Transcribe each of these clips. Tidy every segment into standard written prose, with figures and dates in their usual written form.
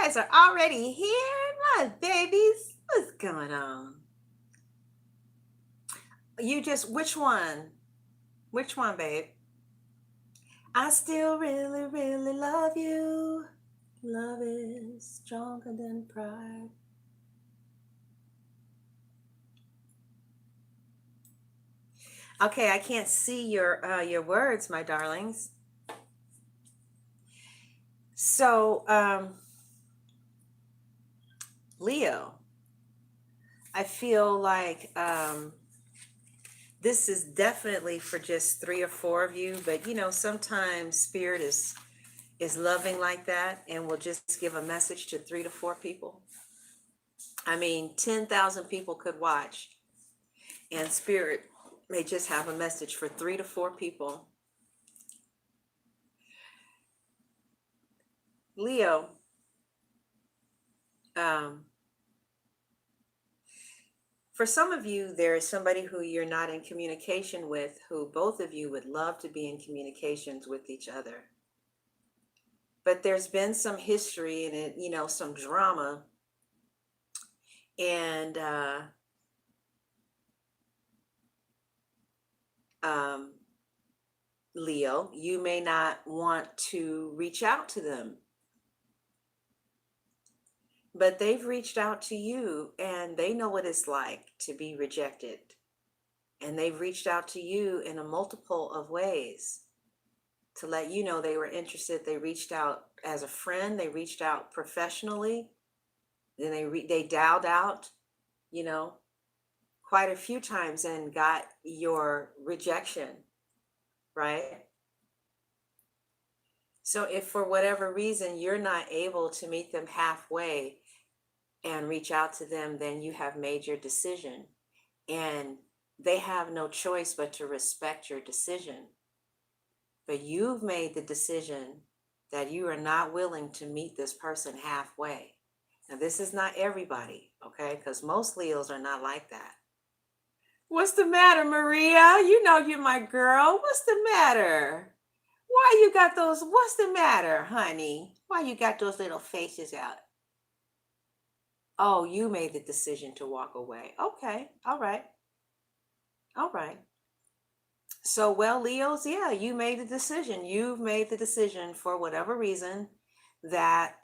guys are already here, my babies. What's going on? You just, which one? Which one, babe? I still really, really love you. Love is stronger than pride. Okay, I can't see your words, my darlings. So, Leo, I feel like this is definitely for just 3 or 4 of you, but sometimes spirit is loving like that and will just give a message to 3 to 4 people. I mean, 10,000 people could watch, and spirit may just have a message for 3 to 4 people. Leo, um, for some of you, there is somebody who you're not in communication with, who both of you would love to be in communications with each other. But there's been some history in it, some drama. And um, Leo, you may not want to reach out to them, but they've reached out to you and they know what it's like to be rejected. And they've reached out to you in a multiple of ways to let you know they were interested. They reached out as a friend, they reached out professionally, then they dialed out, you know, quite a few times and got your rejection, right? So if for whatever reason you're not able to meet them halfway and reach out to them, then you have made your decision. And they have no choice but to respect your decision. But you've made the decision that you are not willing to meet this person halfway. Now, this is not everybody, okay? Because most Leos are not like that. What's the matter, Maria? You know you're my girl. What's the matter? Why you got those? What's the matter, honey? Why you got those little faces out? Oh, you made the decision to walk away. Okay, all right, all right. So, well, Leos, yeah, you made the decision. You've made the decision for whatever reason that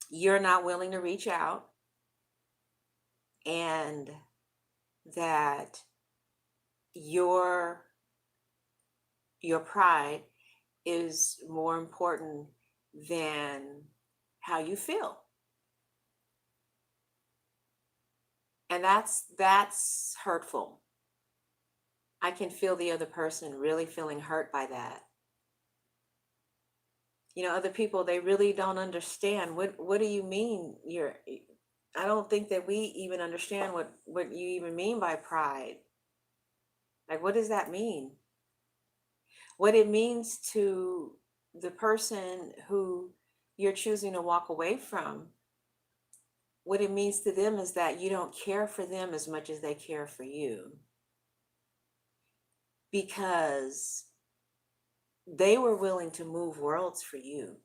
you're not willing to reach out, and that your your pride is more important than how you feel. And that's hurtful. I can feel the other person really feeling hurt by that. Other people, they really don't understand what do you mean you're I don't think that we even understand what you even mean by pride. Like, what does that mean? What it means to the person who you're choosing to walk away from, what it means to them is that you don't care for them as much as they care for you, because they were willing to move worlds for you,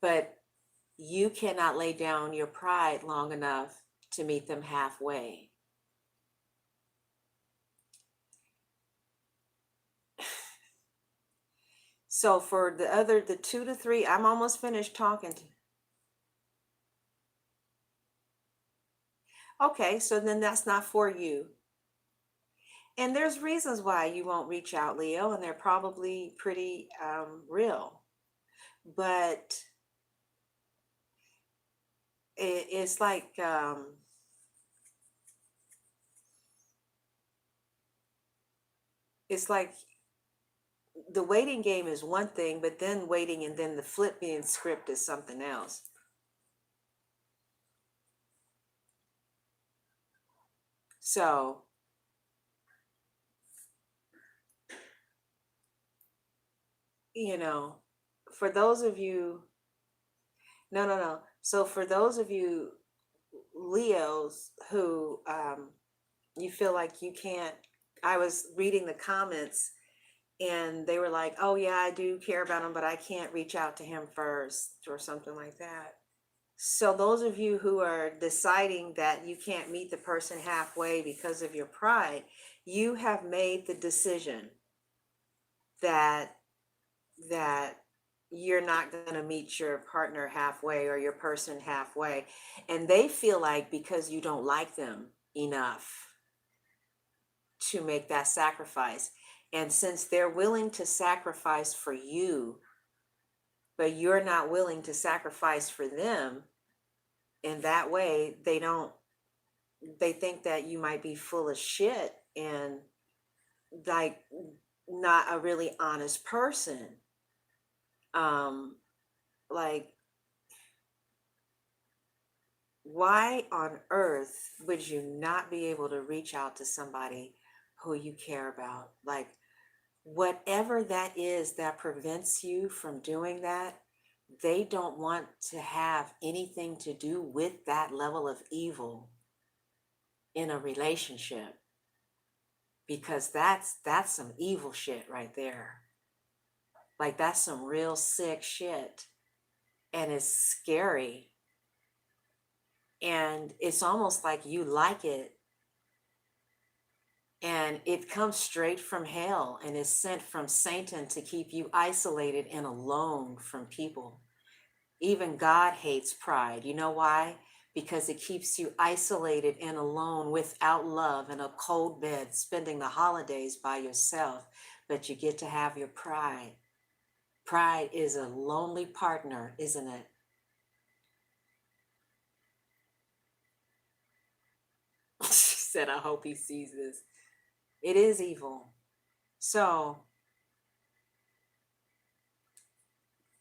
but you cannot lay down your pride long enough to meet them halfway. So for the 2 to 3, I'm almost finished talking to. Okay, so then that's not for you. And there's reasons why you won't reach out, Leo, and they're probably pretty real. But it's like it's like the waiting game is one thing, but then waiting and then the flip being script is something else. So, you know, for those of you, no, no, no. So for those of you Leos who you feel like you can't, I was reading the comments and they were like, oh yeah, I do care about him, but I can't reach out to him first, or something like that. So those of you who are deciding that you can't meet the person halfway because of your pride, you have made the decision that that you're not going to meet your partner halfway or your person halfway. And they feel like because you don't like them enough to make that sacrifice. And since they're willing to sacrifice for you, but you're not willing to sacrifice for them, in that way, they think that you might be full of shit and like not a really honest person. Um, like, why on earth would you not be able to reach out to somebody who you care about? Like, whatever that is that prevents you from doing that, they don't want to have anything to do with that level of evil in a relationship, because that's some evil shit right there. Like, that's some real sick shit, and it's scary, and it's almost like you like it, and it comes straight from hell and is sent from Satan to keep you isolated and alone from people. Even God hates pride. You know why? Because it keeps you isolated and alone without love in a cold bed, spending the holidays by yourself, but you get to have your pride. Pride is a lonely partner, isn't it? She said, I hope he sees this. It is evil. So,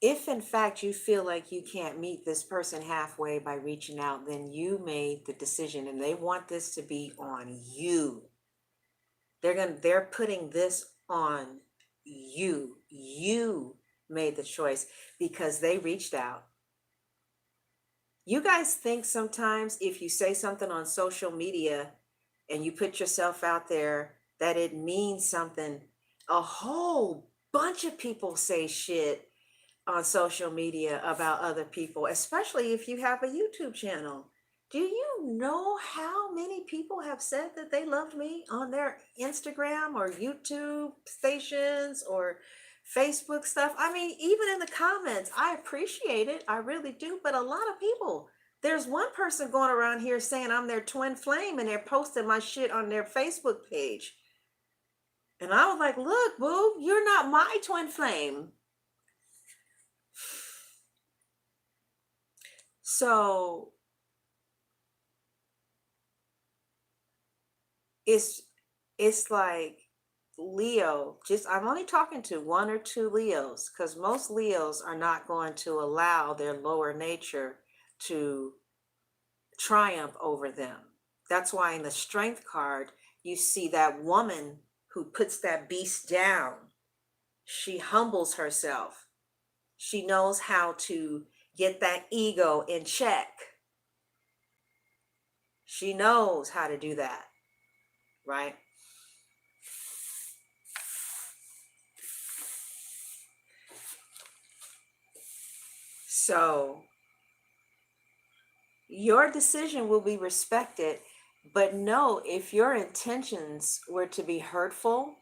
if in fact you feel like you can't meet this person halfway by reaching out, then you made the decision and they want this to be on you. They're putting this on you. You made the choice because they reached out. You guys think sometimes if you say something on social media and you put yourself out there that it means something. A whole bunch of people say shit on social media about other people, especially if you have a YouTube channel. Do you know how many people have said that they loved me on their Instagram or YouTube stations or Facebook stuff? I mean, even in the comments, I appreciate it. I really do. But a lot of people, there's one person going around here saying I'm their twin flame and they're posting my shit on their Facebook page. And I was like, look, boo, you're not my twin flame. So it's it's like Leo, just I'm only talking to one or two Leos because most Leos are not going to allow their lower nature to triumph over them. That's why in the strength card, you see that woman who puts that beast down. She humbles herself. She knows how to get that ego in check. She knows how to do that, right? So your decision will be respected, but know if your intentions were to be hurtful,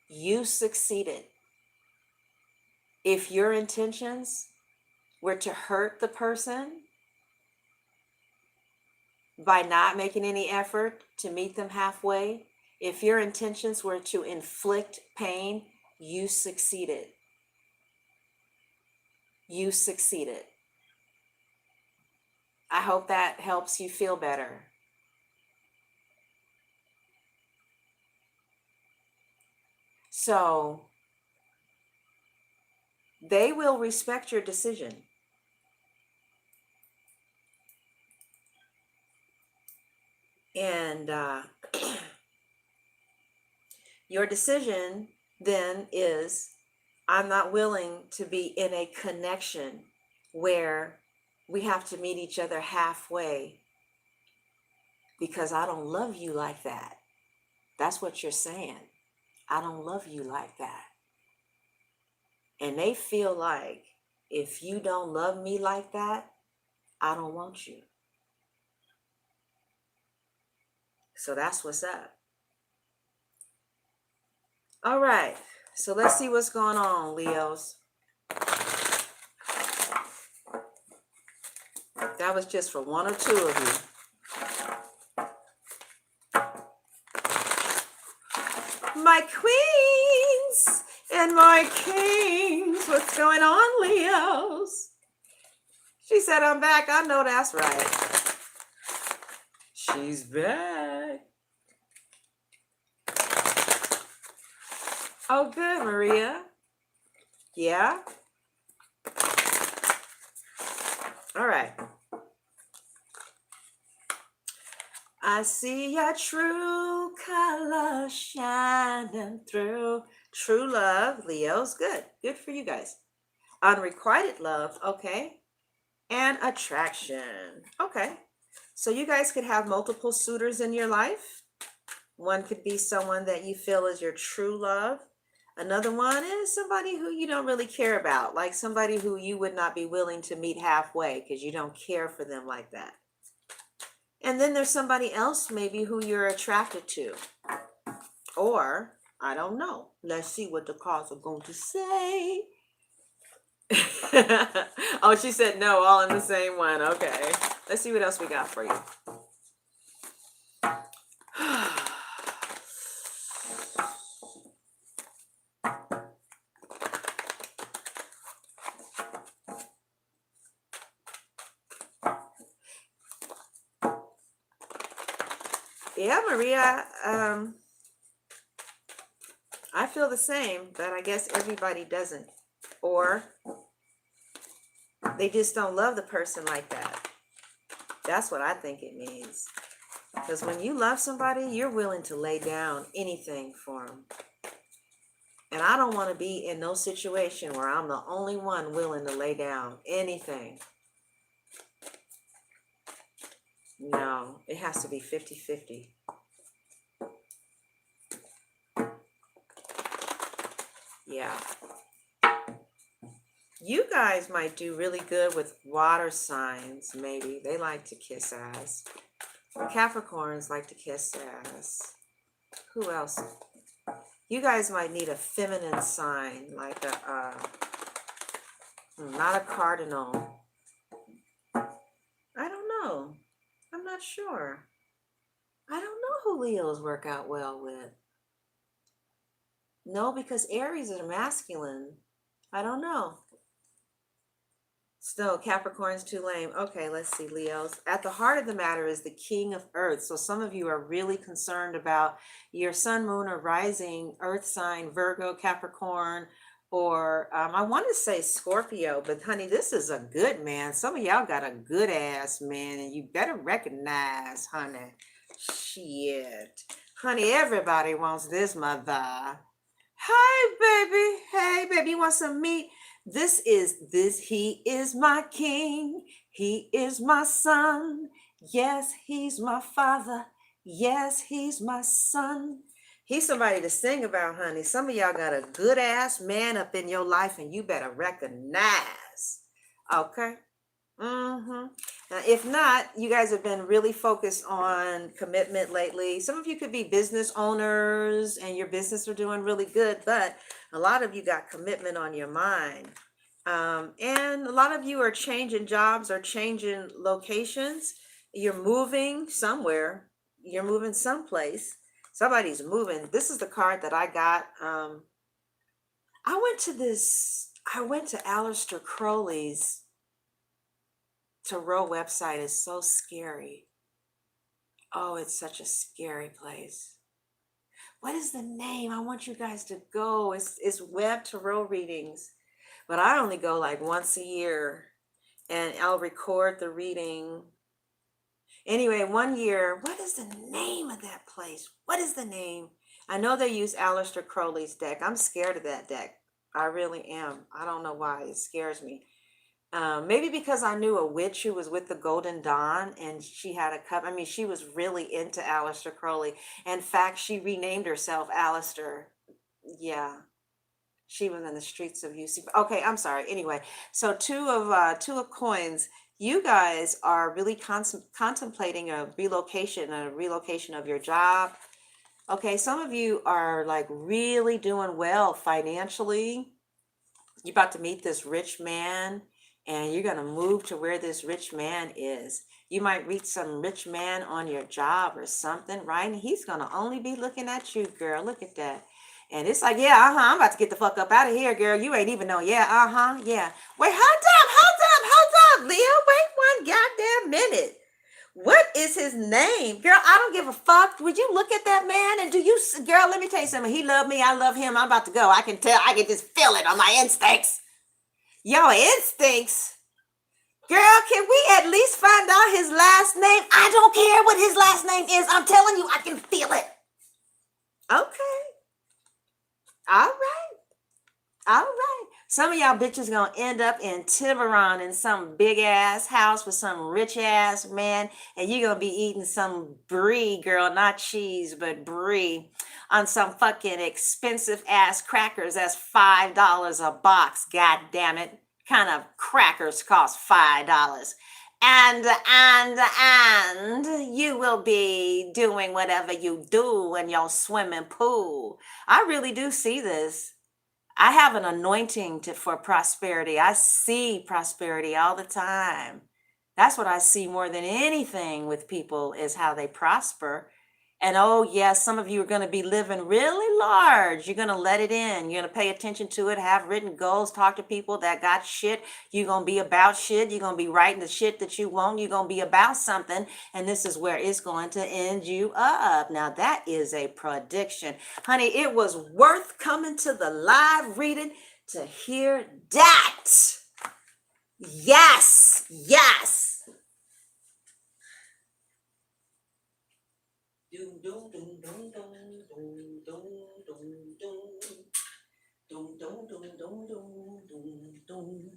you succeeded. If your intentions were to hurt the person by not making any effort to meet them halfway, if your intentions were to inflict pain, you succeeded. You succeeded. I hope that helps you feel better. So they will respect your decision. And your decision then is, I'm not willing to be in a connection where we have to meet each other halfway because I don't love you like that. That's what you're saying. I don't love you like that. And they feel like if you don't love me like that, I don't want you. So that's what's up. All right. So let's see what's going on, Leos. That was just for one or two of you. My queens and my kings. What's going on, Leos? She said, I'm back. I know that's right. She's back. Oh, good, Maria. Yeah? All right. I see your true color shining through. True love, Leo's good. Good for you guys. Unrequited love, okay. And attraction, okay. So you guys could have multiple suitors in your life. One could be someone that you feel is your true love. Another one is somebody who you don't really care about, like somebody who you would not be willing to meet halfway because you don't care for them like that. And then there's somebody else maybe who you're attracted to. Or, I don't know. Let's see what the cards are going to say. Oh, she said no, all in the same one. Okay. Let's see what else we got for you. Yeah, Maria, I feel the same, but I guess everybody doesn't. Or they just don't love the person like that. That's what I think it means. Because when you love somebody, you're willing to lay down anything for them. And I don't want to be in no situation where I'm the only one willing to lay down anything. No, it has to be 50-50. Yeah. You guys might do really good with water signs, maybe. They like to kiss ass. Capricorns like to kiss ass. Who else? You guys might need a feminine sign, like a, not a cardinal. I don't know. I'm not sure. I don't know who Leos work out well with. No, because Aries are masculine. I don't know. So Capricorn's too lame. Okay, let's see, Leos. At the heart of the matter is the king of earth. So some of you are really concerned about your sun, moon, or rising earth sign, Virgo, Capricorn, or I want to say Scorpio, but honey, this is a good man. Some of y'all got a good ass man, and you better recognize, honey. Shit. Honey, everybody wants this mother. Hi, baby. Hey, baby, you want some meat? He is my king. He is my son. Yes, he's my father. Yes, he's my son. He's somebody to sing about, honey. Some of y'all got a good ass man up in your life and you better recognize. Okay? Mm-hmm. Now, if not, you guys have been really focused on commitment lately. Some of you could be business owners and your business are doing really good, but a lot of you got commitment on your mind. And a lot of you are changing jobs or changing locations. You're moving somewhere. You're moving someplace. Somebody's moving. This is the card that I got. I went to Aleister Crowley's tarot website. Is so scary. Oh, it's such a scary place. What is the name? I want you guys to go. It's web tarot readings, but I only go like once a year, and I'll record the reading. Anyway, one year, what is the name of that place? What is the name? I know they use Aleister Crowley's deck. I'm scared of that deck. I really am. I don't know why. It scares me. Maybe because I knew a witch who was with the Golden Dawn and she had a cup. I mean, she was really into Aleister Crowley. In fact, she renamed herself Aleister Yeah, she was in the streets of UC. Okay, I'm sorry. Anyway, so two of coins. You guys are really contemplating a relocation of your job. Okay, some of you are like really doing well financially. You're about to meet this rich man, and you're going to move to where this rich man is. You might meet some rich man on your job or something, right? And he's going to only be looking at you, girl. Look at that. And it's like, yeah, I'm about to get the fuck up out of here, girl. You ain't even know. Yeah, yeah. Wait, hold up, Leo. Wait one goddamn minute. What is his name? Girl, I don't give a fuck. Would you look at that man and girl, let me tell you something. He loved me. I love him. I'm about to go. I can tell. I can just feel it on my instincts. Your instincts? Girl, can we at least find out his last name? I don't care what his last name is. I'm telling you, I can feel it. Okay. All right. All right. Some of y'all bitches gonna end up in Tiburon in some big ass house with some rich ass man, and you're gonna be eating some brie, girl, not cheese, but brie, on some fucking expensive ass crackers. That's $5 a box. God damn it. Kind of crackers cost $5. And you will be doing whatever you do in your swimming pool. I really do see this. I have an anointing for prosperity. I see prosperity all the time. That's what I see more than anything with people is how they prosper. And oh, yes, some of you are going to be living really large. You're going to let it in. You're going to pay attention to it, have written goals, talk to people that got shit. You're going to be about shit. You're going to be writing the shit that you want. You're going to be about something. And this is where it's going to end you up. Now, that is a prediction. Honey, it was worth coming to the live reading to hear that. Yes, yes. Doom, doom, doom, doom, doom, doom, doom, doom, doom. Doom, doom, doom, doom, doom, doom, doom.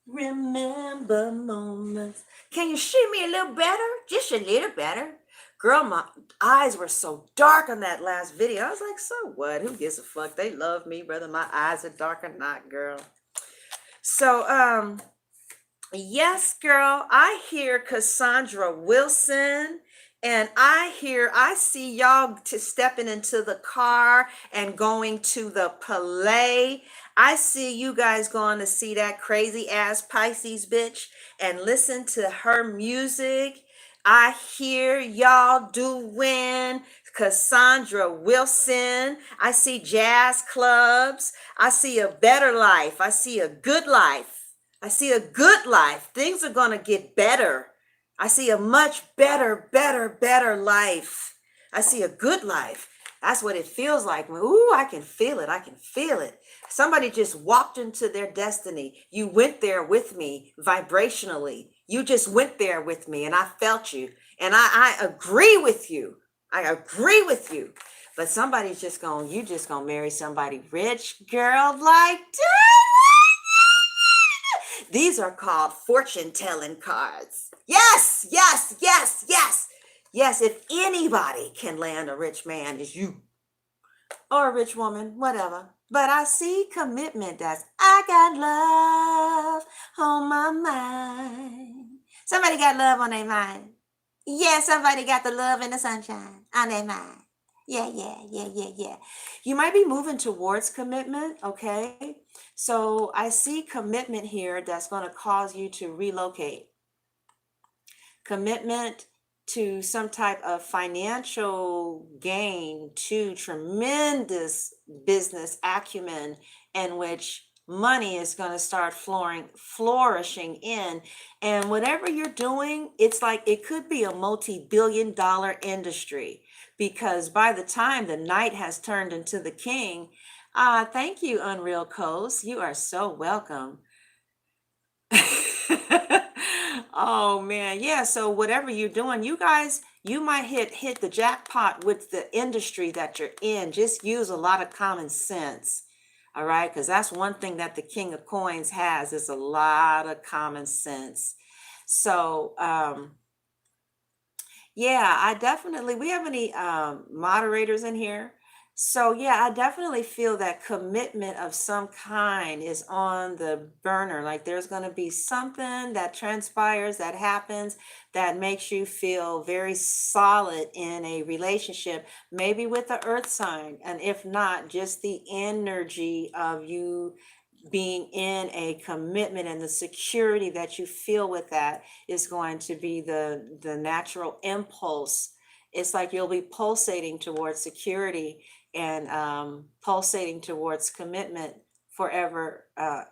Remember moments. Can you see me a little better? Just a little better. Girl, my eyes were so dark on that last video. I was like, so what? Who gives a fuck? They love me, whether my eyes are dark or not, girl. So, yes, girl, I hear Cassandra Wilson. And I see y'all stepping into the car and going to the Palais. I see you guys going to see that crazy ass Pisces bitch and listen to her music. I hear y'all doing Cassandra Wilson. I see jazz clubs. I see a better life. I see a good life. I see a good life. Things are going to get better. I see a much better life. I see a good life. That's what it feels like. Ooh, I can feel it. I can feel it. Somebody just walked into their destiny. You went there with me vibrationally. You just went there with me and I felt you. And I agree with you. I agree with you. But somebody's you just gonna marry somebody rich, girl, like that. These are called fortune telling cards. Yes, yes, yes, yes. Yes, if anybody can land a rich man, it's you. Or a rich woman, whatever. But I see commitment. I got love on my mind. Somebody got love on their mind. Yeah, somebody got the love and the sunshine on their mind. Yeah. You might be moving towards commitment, okay? So I see commitment here that's going to cause you to relocate. Commitment to some type of financial gain, to tremendous business acumen in which money is going to start flourishing in. And whatever you're doing, it's like it could be a multi-billion-dollar industry, because by the time the knight has turned into the king, thank you, Unreal Coast. You are so welcome. Oh man, yeah. So whatever you're doing, you guys, you might hit the jackpot with the industry that you're in. Just use a lot of common sense. All right, because that's one thing that the King of Coins has is a lot of common sense. So yeah, I definitely, we have any moderators in here? So yeah, I definitely feel that commitment of some kind is on the burner. Like there's going to be something that transpires, that happens, that makes you feel very solid in a relationship, maybe with the earth sign. And if not, just the energy of you being in a commitment and the security that you feel with that is going to be the natural impulse. It's like you'll be pulsating towards security and pulsating towards commitment forever.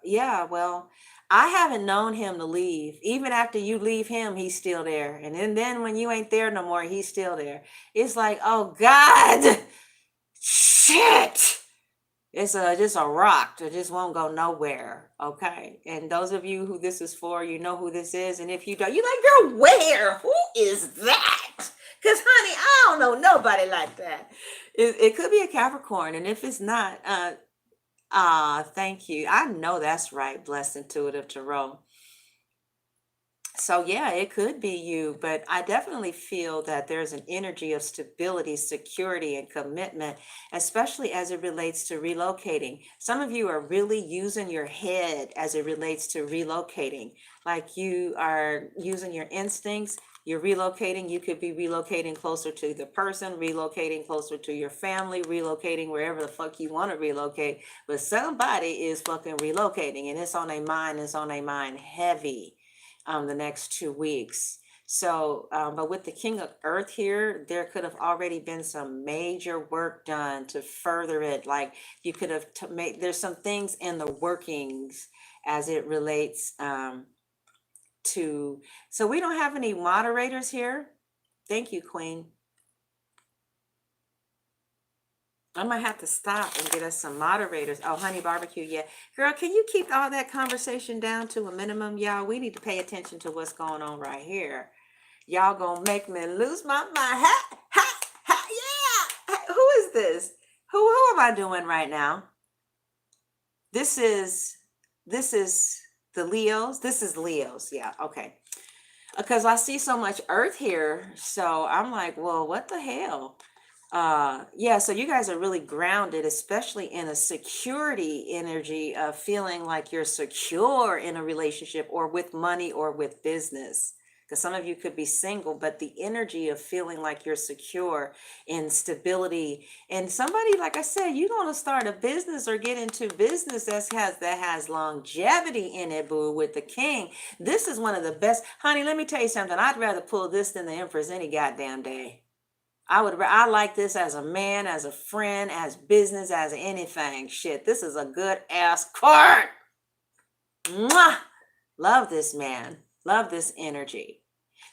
Yeah, well, I haven't known him to leave. Even after you leave him, he's still there. And then when you ain't there no more, he's still there. It's like, oh God, shit. It's just a rock that just won't go nowhere. Okay. And those of you who this is for, you know who this is. And if you don't, you're like, girl, where? Who is that? Because, honey, I don't know nobody like that. It could be a Capricorn. And if it's not, thank you. I know that's right. Blessed intuitive tarot. So yeah, it could be you, but I definitely feel that there's an energy of stability, security, and commitment, especially as it relates to relocating. Some of you are really using your head as it relates to relocating. Like you are using your instincts, you're relocating. You could be relocating closer to the person, relocating closer to your family, relocating wherever the fuck you want to relocate. But somebody is fucking relocating, and it's on a mind heavy the next 2 weeks. So, but with the King of Earth here, there could have already been some major work done to further it. Like you could have made, there's some things in the workings as it relates to, so we don't have any moderators here. Thank you, Queen. I might have to stop and get us some moderators. Oh, honey barbecue, yeah. Girl, can you keep all that conversation down to a minimum, y'all? We need to pay attention to what's going on right here. Y'all gonna make me lose my mind. Ha, ha, ha, yeah. Who is this? Who am I doing right now? This is the Leos. This is Leos. Yeah, okay. Because I see so much earth here. So I'm like, well, what the hell? Yeah, so you guys are really grounded, especially in a security energy of feeling like you're secure in a relationship or with money or with business. Because some of you could be single, but the energy of feeling like you're secure in stability. And somebody, like I said, you're gonna start a business or get into business that has longevity in it, boo, with the king. This is one of the best. Honey, let me tell you something. I'd rather pull this than the Empress any goddamn day. I like this as a man, as a friend, as business, as anything. Shit, this is a good ass card. Mwah! Love this man. Love this energy.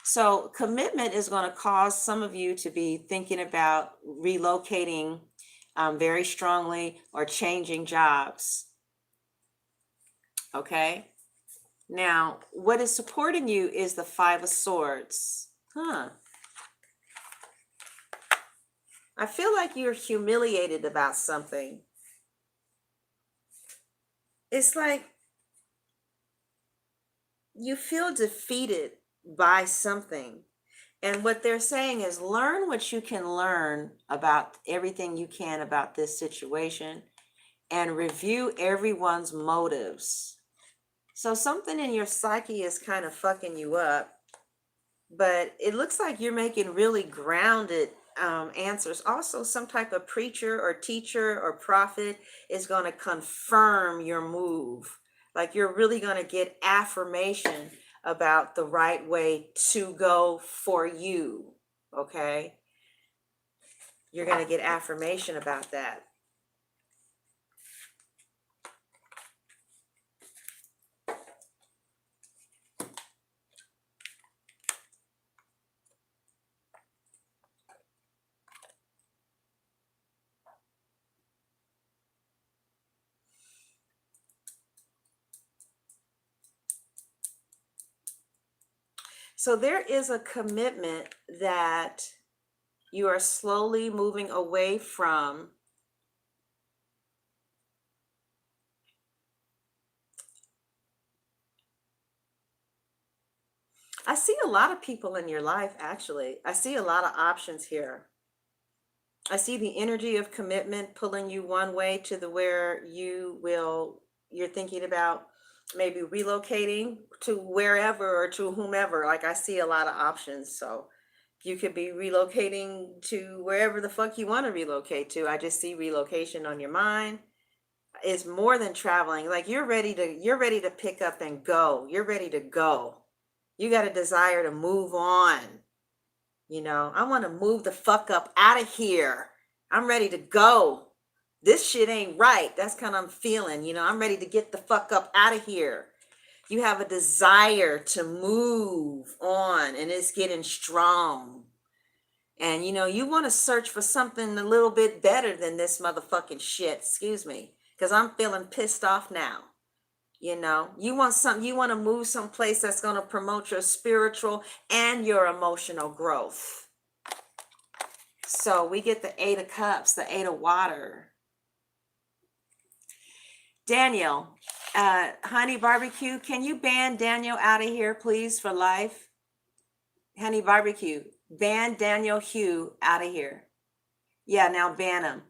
So commitment is going to cause some of you to be thinking about relocating very strongly or changing jobs. Okay. Now, what is supporting you is the Five of Swords. I feel like you're humiliated about something. It's like you feel defeated by something. And what they're saying is learn what you can learn about everything you can about this situation and review everyone's motives. So something in your psyche is kind of fucking you up, but it looks like you're making really grounded answers. Also, some type of preacher or teacher or prophet is going to confirm your move. Like you're really going to get affirmation about the right way to go for you. Okay. You're going to get affirmation about that. So there is a commitment that you are slowly moving away from. I see a lot of people in your life, actually. I see a lot of options here. I see the energy of commitment pulling you one way to the where you're thinking about maybe relocating to wherever or to whomever. Like I see a lot of options. So you could be relocating to wherever the fuck you want to relocate to. I just see relocation on your mind. It's more than traveling. Like you're ready to pick up and go. You're ready to go. You got a desire to move on. I want to move the fuck up out of here. I'm ready to go. This shit ain't right. That's kind of I'm feeling. I'm ready to get the fuck up out of here. You have a desire to move on and it's getting strong. And you want to search for something a little bit better than this motherfucking shit. Excuse me. Because I'm feeling pissed off now. You want to move someplace that's going to promote your spiritual and your emotional growth. So we get the 8 of Cups, the 8 of Water. Daniel, Honey Barbecue, can you ban Daniel out of here, please, for life? Honey Barbecue, ban Daniel Hugh out of here. Yeah, now ban him.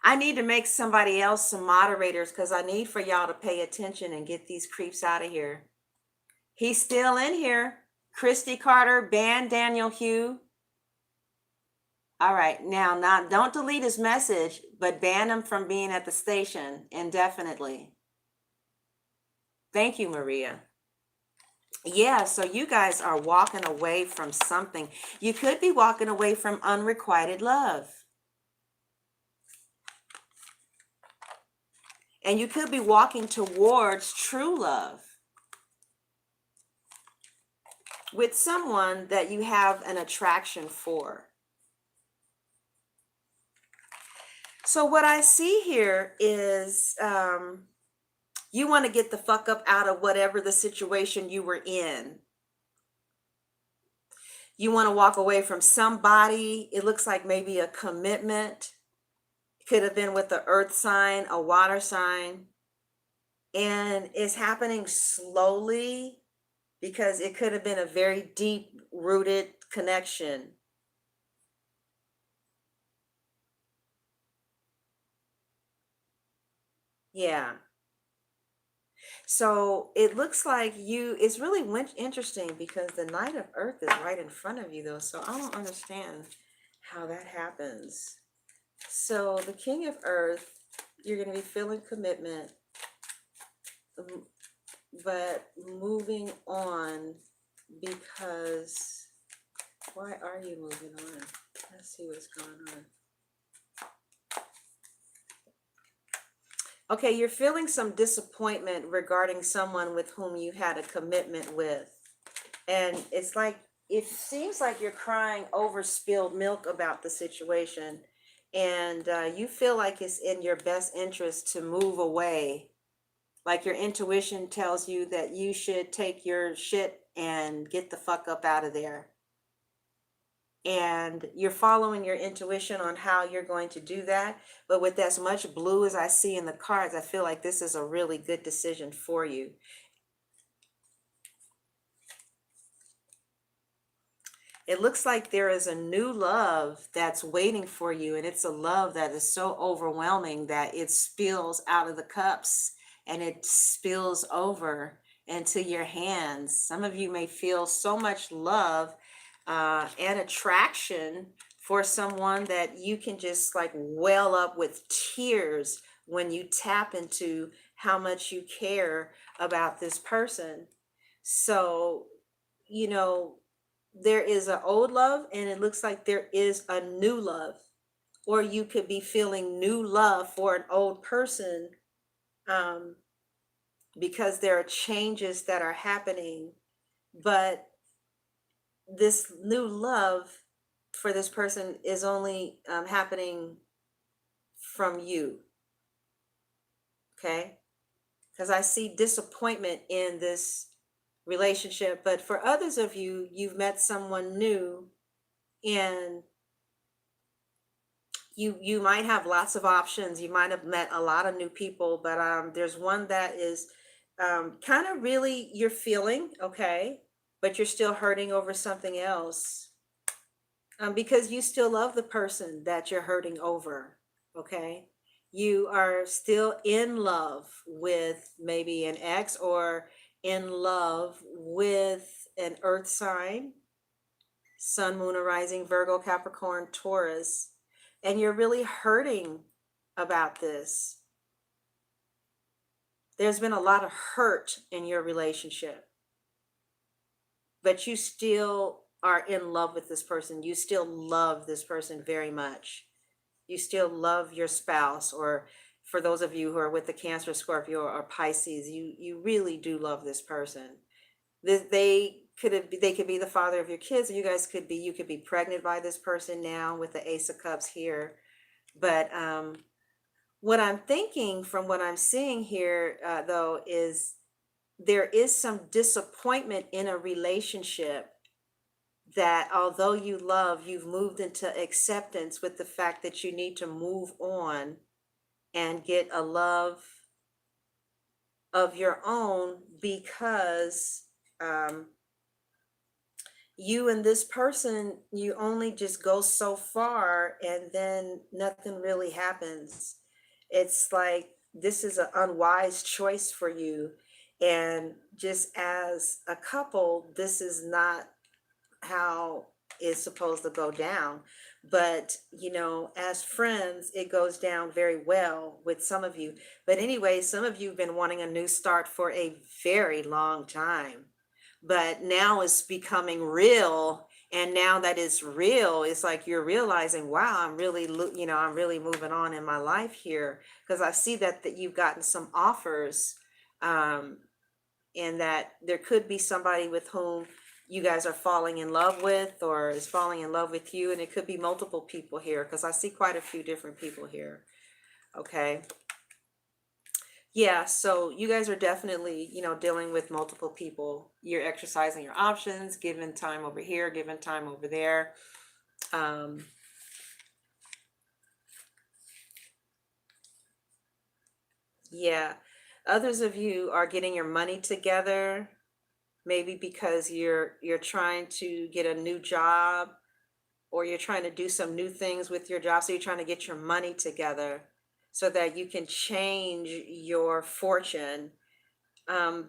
I need to make somebody else some moderators because I need for y'all to pay attention and get these creeps out of here. He's still in here. Christy Carter, ban Daniel Hugh. All right, now don't delete his message, but ban him from being at the station indefinitely. Thank you, Maria. Yeah, so you guys are walking away from something. You could be walking away from unrequited love. And you could be walking towards true love with someone that you have an attraction for. So what I see here is you want to get the fuck up out of whatever the situation you were in. You want to walk away from somebody. It looks like maybe a commitment. Could have been with the earth sign, a water sign. And it's happening slowly because it could have been a very deep-rooted connection. Yeah. So it looks like it's really interesting because the Knight of Earth is right in front of you though. So I don't understand how that happens. So the King of Earth, you're going to be feeling commitment, but moving on because, why are you moving on? Let's see what's going on. Okay, you're feeling some disappointment regarding someone with whom you had a commitment with. And it's like, it seems like you're crying over spilled milk about the situation. And you feel like it's in your best interest to move away. Like your intuition tells you that you should take your shit and get the fuck up out of there. And you're following your intuition on how you're going to do that. But with as much blue as I see in the cards, I feel like this is a really good decision for you. It looks like there is a new love that's waiting for you, and it's a love that is so overwhelming that it spills out of the cups and it spills over into your hands. Some of you may feel so much love and attraction for someone that you can just like well up with tears when you tap into how much you care about this person. So, there is an old love and it looks like there is a new love, or you could be feeling new love for an old person because there are changes that are happening, but this new love for this person is only happening from you. Okay, because I see disappointment in this relationship, but for others of you, you've met someone new and you might have lots of options. You might have met a lot of new people, but there's one that is kind of really you're feeling okay, but you're still hurting over something else. Because you still love the person that you're hurting over, okay? You are still in love with maybe an ex, or in love with an earth sign, sun, moon, or rising, Virgo, Capricorn, Taurus, and you're really hurting about this. There's been a lot of hurt in your relationship, but you still are in love with this person. You still love this person very much. You still love your spouse, or for those of you who are with the Cancer, Scorpio, or Pisces, you really do love this person. They could be the father of your kids, or you could be pregnant by this person now with the Ace of Cups here. But what I'm thinking from what I'm seeing here, though, is there is some disappointment in a relationship that, although you love, you've moved into acceptance with the fact that you need to move on and get a love of your own, because um, you and this person, you only just go so far and then nothing really happens. It's like this is an unwise choice for you. And just as a couple, this is not how it's supposed to go down. But, as friends, it goes down very well with some of you. But anyway, some of you have been wanting a new start for a very long time. But now it's becoming real. And now that it's real, it's like you're realizing, wow, I'm really moving on in my life here. Because I see that you've gotten some offers, um, and that there could be somebody with whom you guys are falling in love with, or is falling in love with you. And it could be multiple people here, because I see quite a few different people here. Okay. Yeah, so you guys are definitely, dealing with multiple people. You're exercising your options, giving time over here, giving time over there. Um, yeah. Others of you are getting your money together, maybe because you're trying to get a new job, or you're trying to do some new things with your job. So you're trying to get your money together so that you can change your fortune,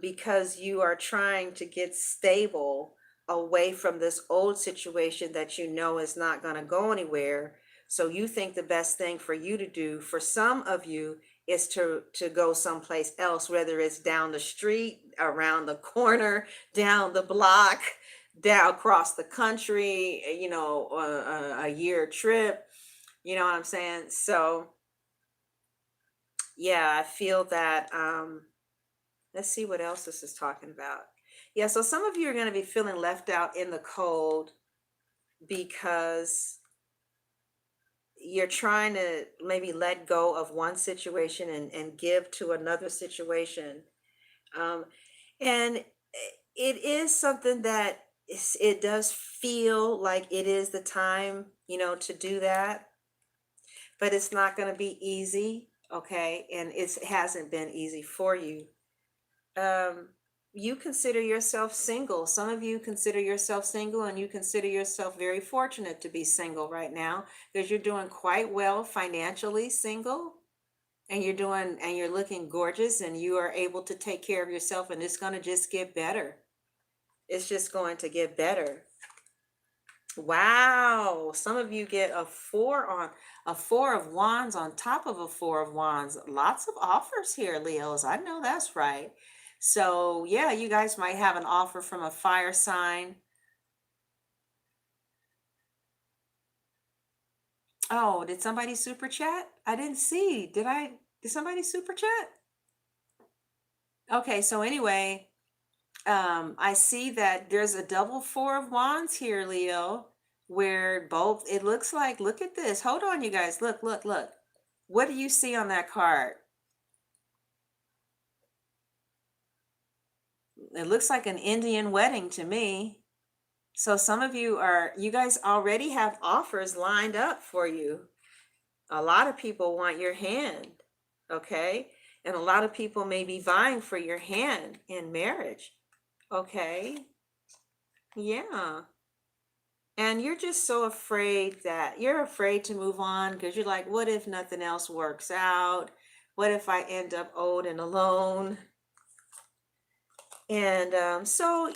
because you are trying to get stable away from this old situation that you know is not going to go anywhere. So you think the best thing for you to do, for some of you, is to go someplace else, whether it's down the street, around the corner, down the block, down across the country, a year trip. You know what I'm saying? So yeah, I feel that. Let's see what else this is talking about. Yeah, so some of you are going to be feeling left out in the cold because you're trying to maybe let go of one situation and give to another situation. Um, and it is something that it does feel like it is the time, to do that, but it's not going to be easy. Okay. And it hasn't been easy for you. um, you consider yourself single. Some of you consider yourself single, and you consider yourself very fortunate to be single right now, because you're doing quite well financially single, and you're looking gorgeous, and you are able to take care of yourself, and it's going to just get better. It's just going to get better. Wow, some of you get a four of wands on top of a four of wands. Lots of offers here, Leos. I know that's right. So yeah, you guys might have an offer from a fire sign. Oh, did somebody super chat? I didn't see. Did somebody super chat? Okay, so anyway, I see that there's a double four of wands here, Leo, where both, it looks like, look at this. Hold on, you guys. Look, look, look. What do you see on that card? It looks like an Indian wedding to me. So some of you guys already have offers lined up for you. A lot of people want your hand, okay? And a lot of people may be vying for your hand in marriage, okay? Yeah. And you're just so afraid that you're afraid to move on because you're like, what if nothing else works out? What if I end up old and alone? And so,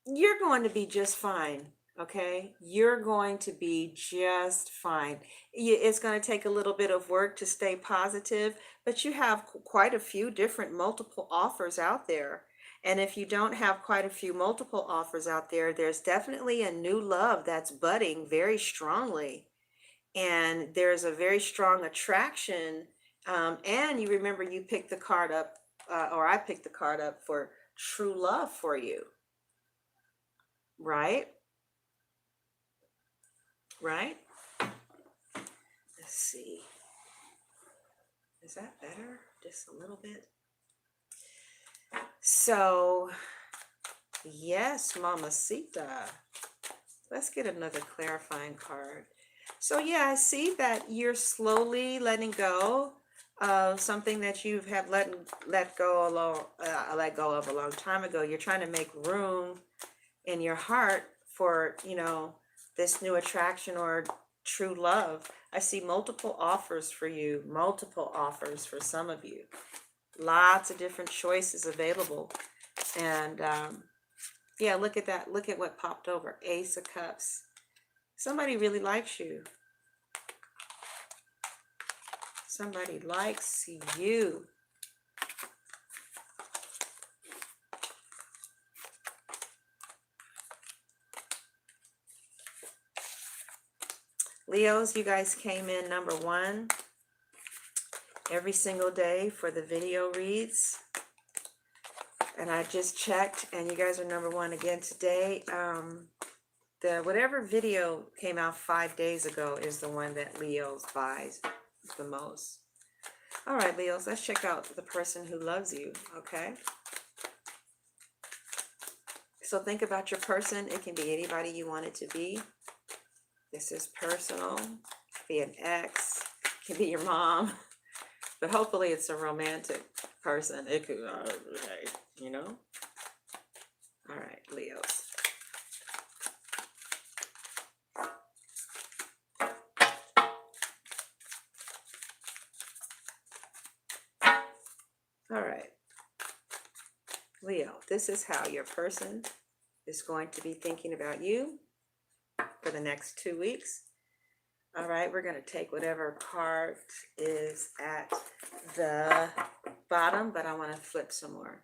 you're going to be just fine. Okay. You're going to be just fine. It's going to take a little bit of work to stay positive, but you have quite a few different multiple offers out there. And if you don't have quite a few multiple offers out there, there's definitely a new love that's budding very strongly. And there's a very strong attraction. And you remember you picked the card up, or I picked the card up for true love for you, right? Right? Let's see. Is that better? Just a little bit. So, yes, Mamacita. Let's get another clarifying card. So, yeah, I see that you're slowly letting go of something that you have let go of a long time ago. You're trying to make room in your heart for, this new attraction or true love. I see multiple offers for you, multiple offers for some of you, lots of different choices available. And yeah, look at that. Look at what popped over. Ace of Cups. Somebody really likes you. Somebody likes you. Leos, you guys came in number 1 every single day for the video reads. And I just checked, and you guys are number 1 again today. The whatever video came out 5 days ago is the one that Leos buys the most. All right, Leos, let's check out the person who loves you, okay? So think about your person. It can be anybody you want it to be. This is personal. It could be an ex. It can be your mom. But hopefully it's a romantic person. It could, All right, Leos. All right. Leo, this is how your person is going to be thinking about you for the next 2 weeks. All right, we're going to take whatever card is at the bottom, but I want to flip some more.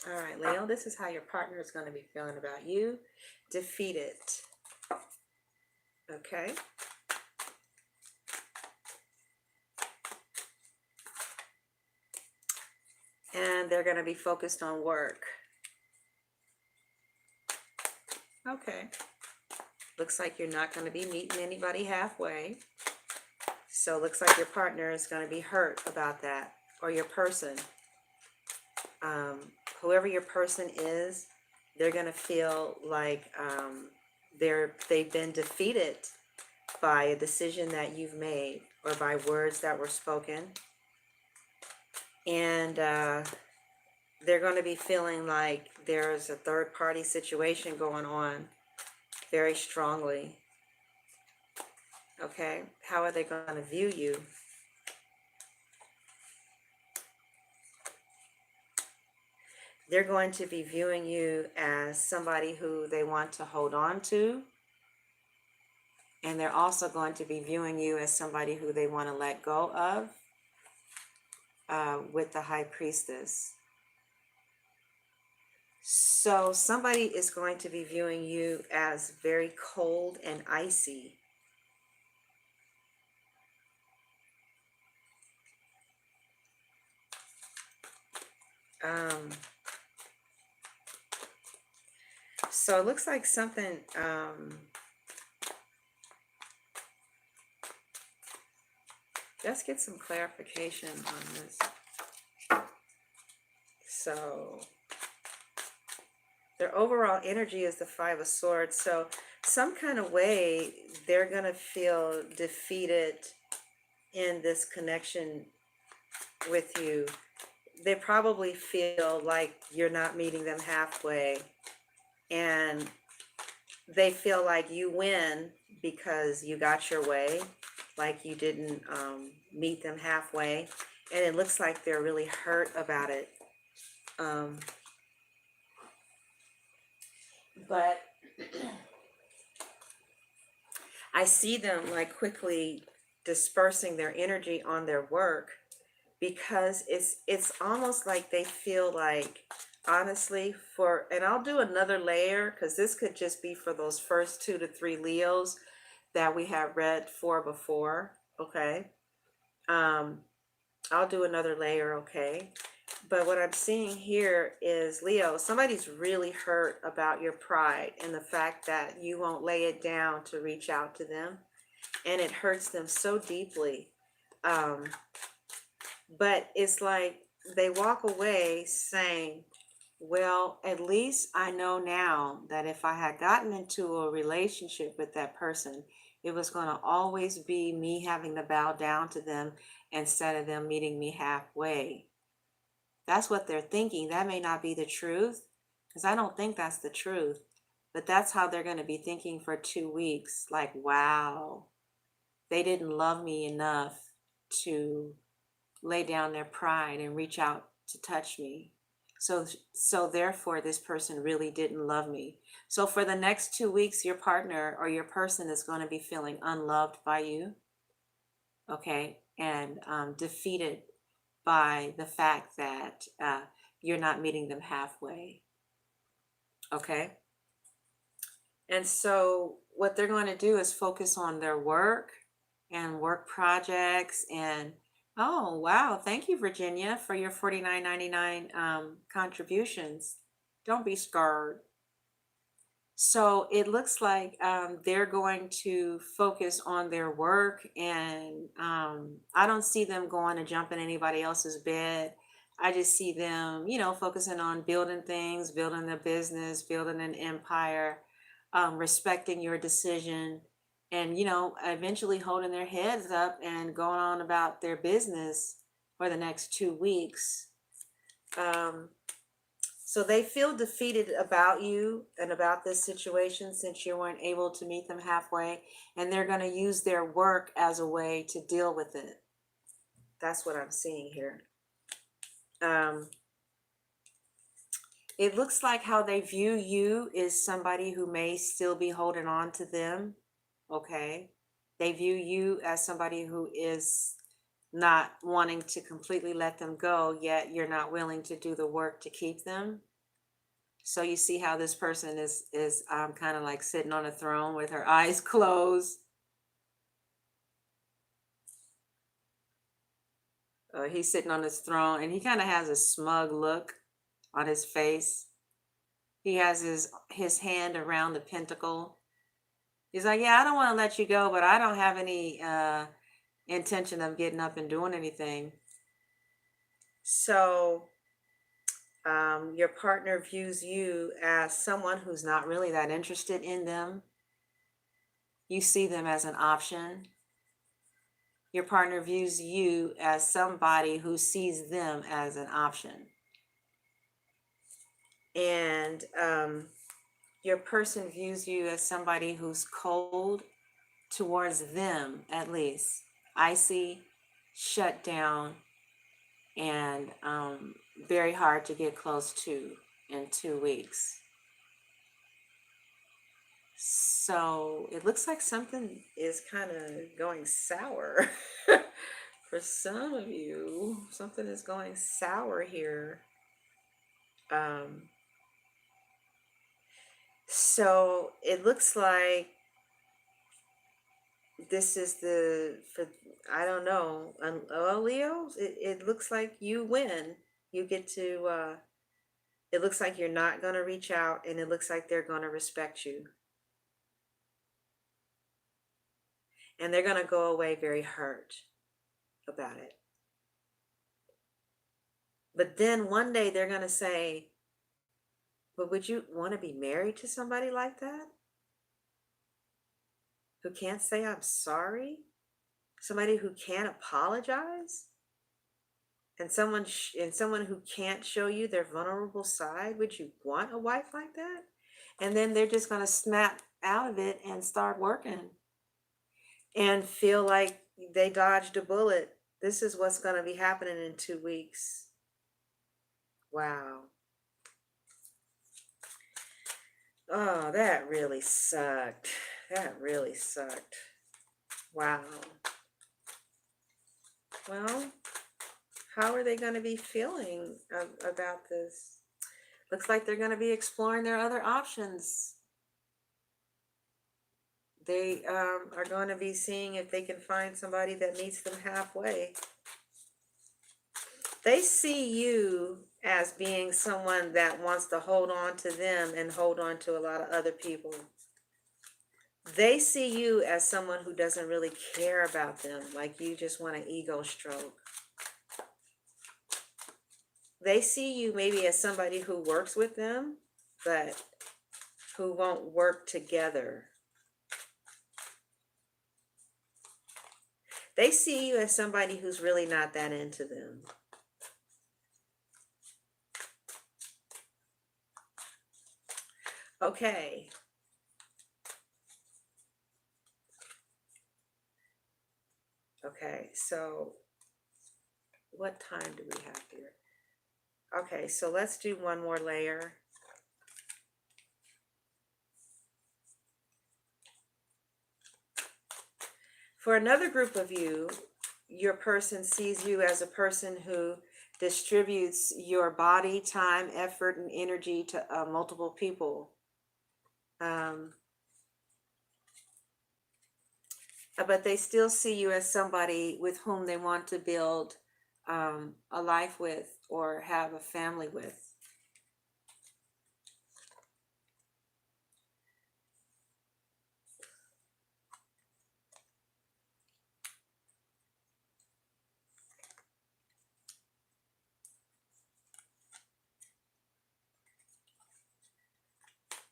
All right, Leo, this is how your partner is going to be feeling about you. Defeated. Okay. And they're going to be focused on work. Okay. Looks like you're not going to be meeting anybody halfway. So looks like your partner is going to be hurt about that, or your person. Whoever your person is, they're going to feel like they've been defeated by a decision that you've made or by words that were spoken. And they're going to be feeling like there's a third party situation going on very strongly. Okay, how are they going to view you? They're going to be viewing you as somebody who they want to hold on to. And they're also going to be viewing you as somebody who they want to let go of, with the High Priestess. So somebody is going to be viewing you as very cold and icy. So it looks like something, let's get some clarification on this. So their overall energy is the 5 of Swords. So some kind of way, they're going to feel defeated in this connection with you. They probably feel like you're not meeting them halfway, and they feel like you win because you got your way, like you didn't meet them halfway. And it looks like they're really hurt about it. But I see them like quickly dispersing their energy on their work, because it's almost like they feel like, honestly, for, and I'll do another layer because this could just be for those first 2 to 3 Leos that we have read for before. Okay. I'll do another layer. Okay. But what I'm seeing here is, Leo, somebody's really hurt about your pride and the fact that you won't lay it down to reach out to them. And it hurts them so deeply. But it's like they walk away saying, well, at least I know now that if I had gotten into a relationship with that person, it was going to always be me having to bow down to them instead of them meeting me halfway. That's what they're thinking. That may not be the truth, because I don't think that's the truth. But that's how they're going to be thinking for 2 weeks. Like, wow, they didn't love me enough to lay down their pride and reach out to touch me. So therefore, this person really didn't love me. So for the next 2 weeks, your partner or your person is going to be feeling unloved by you, okay, and defeated by the fact that you're not meeting them halfway, okay? And so what they're going to do is focus on their work and work projects. And oh, wow, thank you, Virginia, for your $49.99 contributions. Don't be scared. So it looks like they're going to focus on their work, and I don't see them going to jump in anybody else's bed. I just see them, focusing on building things, building their business, building an empire, respecting your decision, and, eventually holding their heads up and going on about their business for the next 2 weeks. So they feel defeated about you and about this situation since you weren't able to meet them halfway, and they're going to use their work as a way to deal with it. That's what I'm seeing here. It looks like how they view you is somebody who may still be holding on to them, okay? They view you as somebody who is not wanting to completely let them go, yet you're not willing to do the work to keep them. So you see how this person is kind of like sitting on a throne with her eyes closed. He's sitting on his throne, and he kind of has a smug look on his face. He has his hand around the pentacle. He's like, yeah, I don't want to let you go, but I don't have any intention of getting up and doing anything. So your partner views you as someone who's not really that interested in them. You see them as an option. Your partner views you as somebody who sees them as an option. And your person views you as somebody who's cold towards them, at least. Icy, shut down, and very hard to get close to in 2 weeks. So it looks like something is kind of going sour. For some of you, something is going sour here. So it looks like this is I don't know. Well, Leo, it looks like you win. You get to, it looks like you're not going to reach out, and it looks like they're going to respect you. And they're going to go away very hurt about it. But then one day they're going to say, but would you want to be married to somebody like that? who can't say I'm sorry, somebody who can't apologize, and someone who can't show you their vulnerable side. Would you want a wife like that? And then they're just going to snap out of it and start working and feel like they dodged a bullet. This is what's going to be happening in 2 weeks. Wow. Oh, that really sucked. That really sucked. Wow. Well, how are they going to be feeling about this? Looks like they're going to be exploring their other options. They are going to be seeing if they can find somebody that meets them halfway. They see you as being someone that wants to hold on to them and hold on to a lot of other people. They see you as someone who doesn't really care about them, like you just want an ego stroke. They see you maybe as somebody who works with them, but who won't work together. They see you as somebody who's really not that into them. Okay. Okay, so what time do we have here? Okay, so let's do one more layer. For another group of you, your person sees you as a person who distributes your body, time, effort, and energy to multiple people. But they still see you as somebody with whom they want to build a life with or have a family with.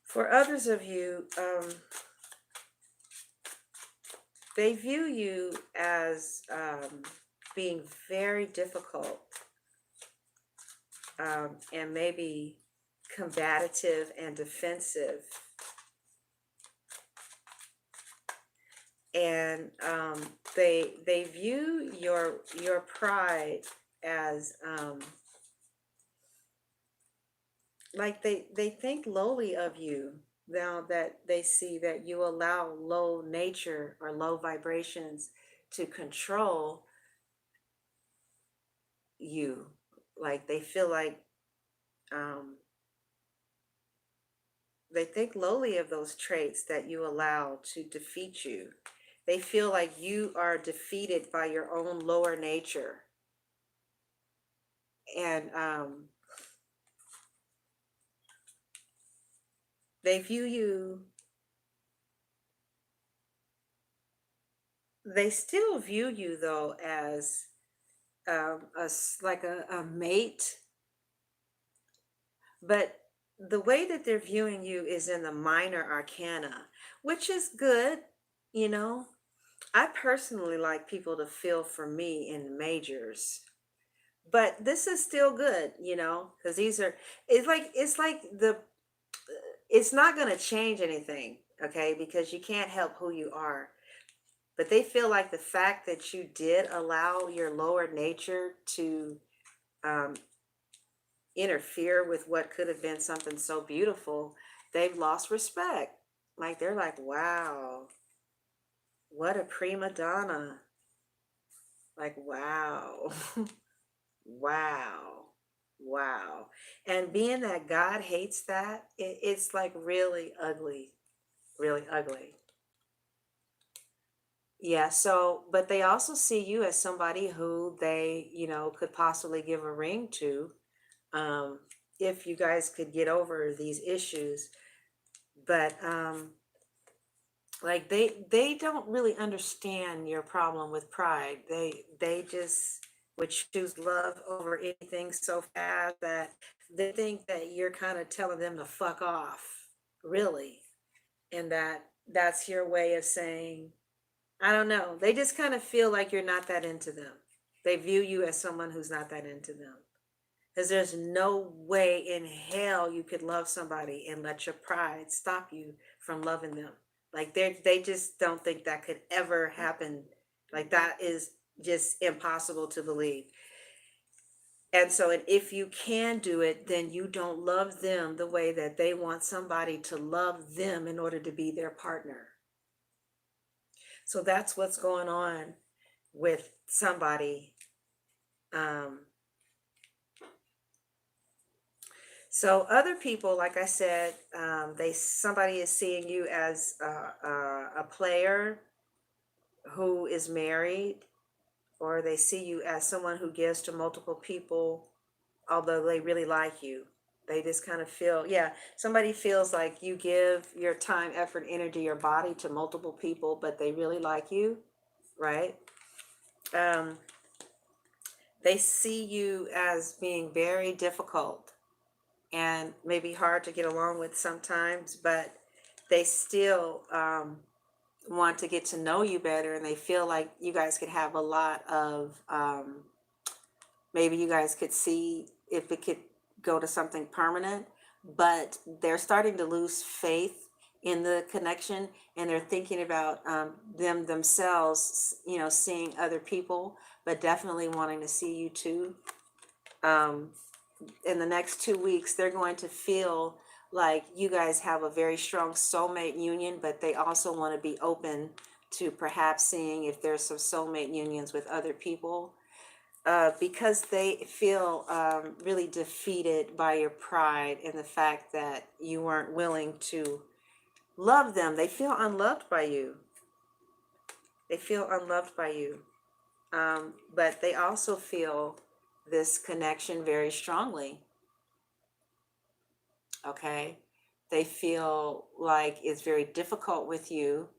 For others of you, they view you as being very difficult and maybe combative and defensive. And they view your pride as like they think lowly of you now that they see that you allow low nature or low vibrations to control you. Like they feel like they think lowly of those traits that you allow to defeat you. They feel like you are defeated by your own lower nature. And they view you, they still view you though as like a mate, but the way that they're viewing you is in the minor arcana, which is good, you know. I personally like people to feel for me in the majors, but this is still good, you know, because these are, it's like it's not going to change anything, okay, because you can't help who you are. But they feel like the fact that you did allow your lower nature to um, interfere with what could have been something so beautiful, they've lost respect. Like they're like, wow, what a prima donna. Like, wow, wow, wow. And being that God hates that, it's like really ugly, really ugly. Yeah, so, but they also see you as somebody who they, you know, could possibly give a ring to, um, if you guys could get over these issues. But like they don't really understand your problem with pride. They just would choose love over anything so fast that they think that you're kind of telling them to fuck off, really, and that that's your way of saying, I don't know. They just kind of feel like you're not that into them. They view you as someone who's not that into them. Because there's no way in hell you could love somebody and let your pride stop you from loving them. Like they just don't think that could ever happen. Like that is just impossible to believe. And so, and if you can do it, then you don't love them the way that they want somebody to love them in order to be their partner. So that's what's going on with somebody. Um, so other people, like I said, somebody is seeing you as a player who is married, or they see you as someone who gives to multiple people, although they really like you. They just kind of feel, yeah, somebody feels like you give your time, effort, energy, your body to multiple people, but they really like you, right? Um, they see you as being very difficult and maybe hard to get along with sometimes, but they still want to get to know you better, and they feel like you guys could have a lot of maybe you guys could see if it could go to something permanent, but they're starting to lose faith in the connection, and they're thinking about them themselves, seeing other people, but definitely wanting to see you too. Um, in the next 2 weeks, they're going to feel like you guys have a very strong soulmate union, but they also want to be open to perhaps seeing if there's some soulmate unions with other people. Because they feel really defeated by your pride and the fact that you weren't willing to love them. They feel unloved by you. They feel unloved by you. But they also feel this connection very strongly. Okay? They feel like it's very difficult with you.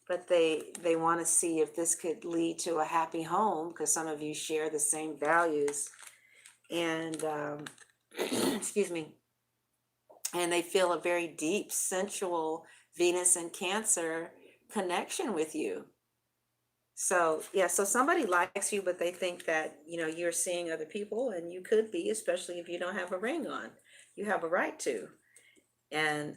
But they want to see if this could lead to a happy home, because some of you share the same values. And excuse me, and they feel a very deep sensual Venus and Cancer connection with you. So yeah, so somebody likes you, but they think that you're seeing other people, and you could be, especially if you don't have a ring on. You have a right to. And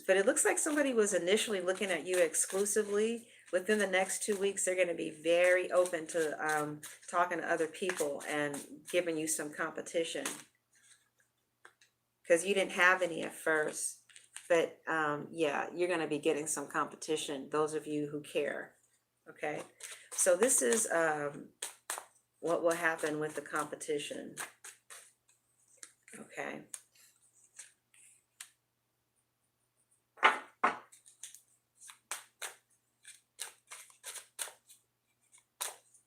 but it looks like somebody was initially looking at you exclusively. Within the next 2 weeks, they're going to be very open to talking to other people and giving you some competition, because you didn't have any at first. But yeah, you're going to be getting some competition, those of you who care. Okay, so this is what will happen with the competition. Okay.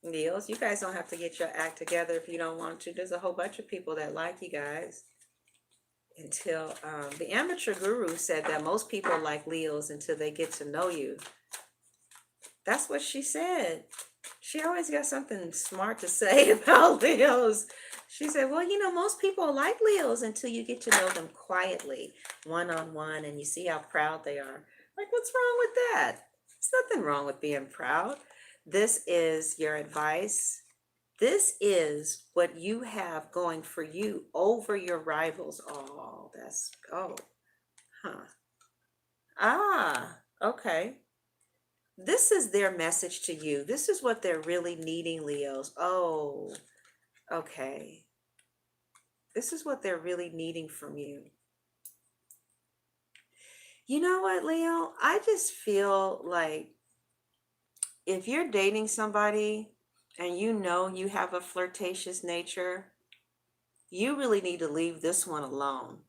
Leos, you guys don't have to get your act together if you don't want to. There's a whole bunch of people that like you guys. Until the amateur guru said that most people like Leos until they get to know you. That's what she said. She always got something smart to say about Leos. She said, well, most people like Leos until you get to know them quietly, one-on-one, and you see how proud they are. Like, what's wrong with that? There's nothing wrong with being proud. This is your advice. This is what you have going for you over your rivals. Okay. This is their message to you. This is what they're really needing, Leos. Oh, okay. This is what they're really needing from you. You know what, Leo? I just feel like if you're dating somebody and you have a flirtatious nature, you really need to leave this one alone,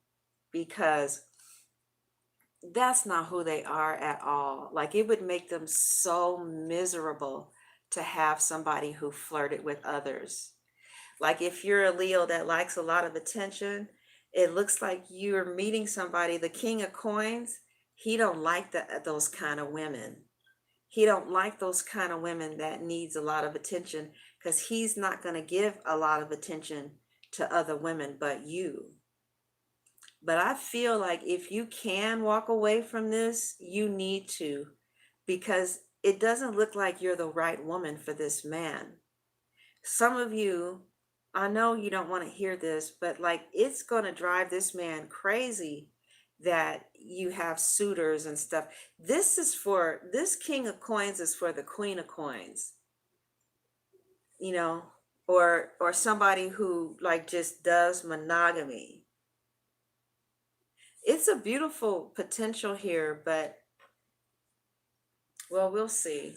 because that's not who they are at all. Like, it would make them so miserable to have somebody who flirted with others. Like, if you're a Leo that likes a lot of attention, it looks like you're meeting somebody, the King of Coins. He don't like those kind of women. He don't like those kind of women that needs a lot of attention, because he's not going to give a lot of attention to other women but you. But I feel like if you can walk away from this, you need to, because it doesn't look like you're the right woman for this man. Some of you, I know you don't want to hear this, but like it's going to drive this man crazy that you have suitors and stuff. This king of coins is for the queen of coins, you know, or somebody who like just does monogamy. It's a beautiful potential here, but well, we'll see.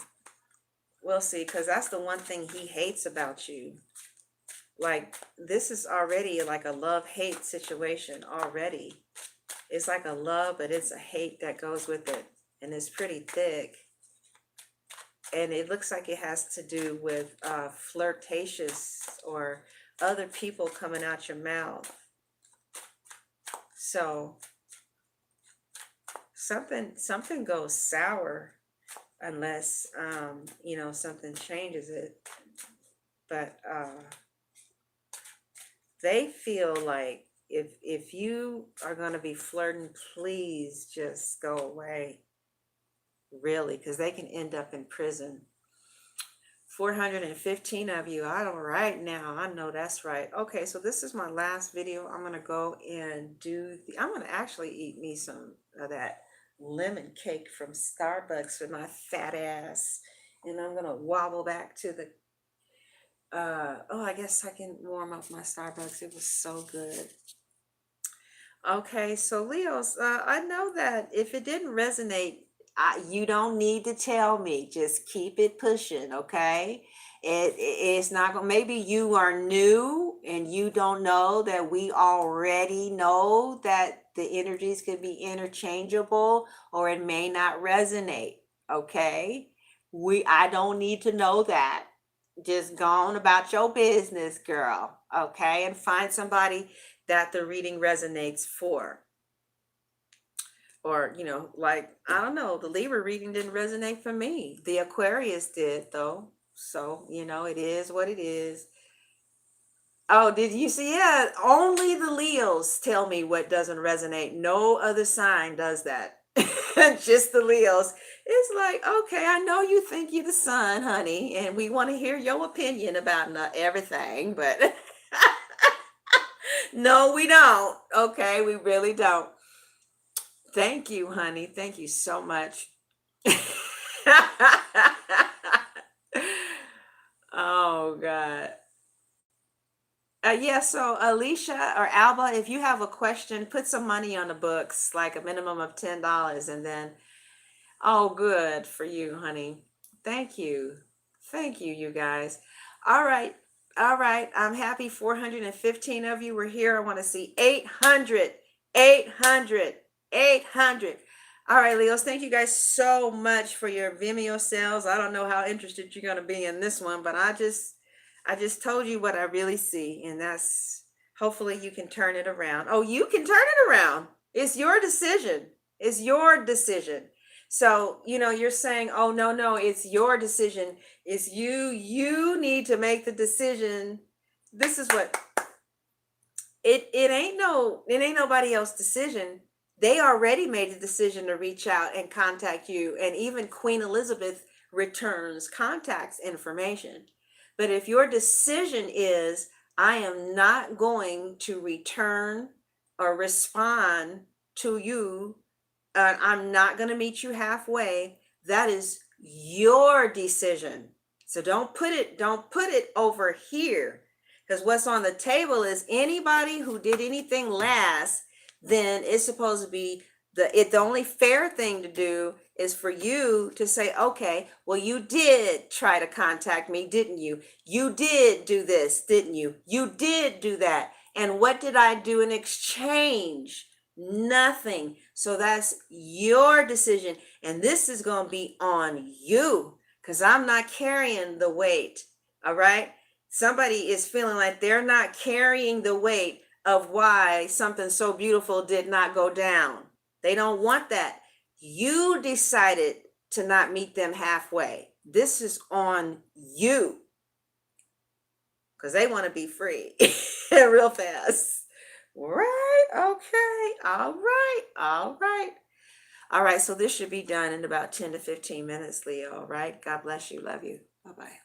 We'll see, because that's the one thing he hates about you. Like, this is already like a love-hate situation already. It's like a love, but it's a hate that goes with it. And it's pretty thick. And it looks like it has to do with flirtatious or other people coming out your mouth. So something goes sour unless something changes it. But they feel like if you are going to be flirting, please just go away, really, because they can end up in prison. 415 of you. I don't right now. I know that's right. Okay, so this is my last video. I'm going to go and I'm going to actually eat me some of that lemon cake from Starbucks with my fat ass. And I'm going to wobble back to the I guess I can warm up my Starbucks. It was so good. Okay, so Leos, I know that if it didn't resonate, you don't need to tell me. Just keep it pushing, okay? It's not going. Maybe you are new and you don't know that we already know that the energies could be interchangeable, or it may not resonate. Okay, I don't need to know that. Just go on about your business, girl. Okay, and find somebody that the reading resonates for. Or, like, I don't know, the Libra reading didn't resonate for me. The Aquarius did, though. So, it is what it is. Oh, did you see? Yeah, only the Leos tell me what doesn't resonate. No other sign does that. Just the Leos. It's like, okay, I know you think you're the sun, honey, and we want to hear your opinion about everything, but no, we don't. Okay, we really don't. Thank you, honey. Thank you so much. Oh, God. Yeah, so Alicia or Alba, if you have a question, put some money on the books, like a minimum of $10, and then, oh, good for you, honey. Thank you. Thank you, you guys. All right. All right. I'm happy 415 of you were here. I want to see 800, 800, 800. All right, Leos, thank you guys so much for your Vimeo sales. I don't know how interested you're going to be in this one, but I just told you what I really see, and that's hopefully you can turn it around. Oh, you can turn it around. It's your decision. It's your decision. So, you're saying, oh, no, it's your decision. It's you. You need to make the decision. This is what it ain't nobody else's decision. They already made the decision to reach out and contact you. And even Queen Elizabeth returns contacts information. But if your decision is, I am not going to return or respond to you, I'm not going to meet you halfway, that is your decision. So don't put it over here, because what's on the table is anybody who did anything last, then it's supposed to be the only fair thing to do is for you to say, okay, well, you did try to contact me, didn't you? You did do this, didn't you? You did do that. And what did I do in exchange? Nothing. So that's your decision. And this is going to be on you, because I'm not carrying the weight. All right. Somebody is feeling like they're not carrying the weight of why something so beautiful did not go down. They don't want that. You decided to not meet them halfway. This is on you, because they want to be free real fast. Right. Okay. All right. All right. All right. So this should be done in about 10 to 15 minutes, Leo. All right. God bless you. Love you. Bye bye.